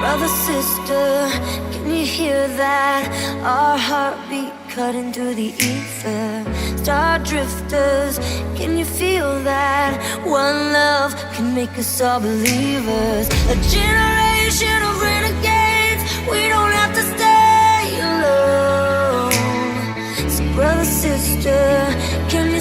Brother, sister, can you hear that? Our heartbeat cutting through the ether. Star drifters, can you feel that? One love can make us all believers. A generation of renegades, we don't have to stay alone. So brother, sister, can you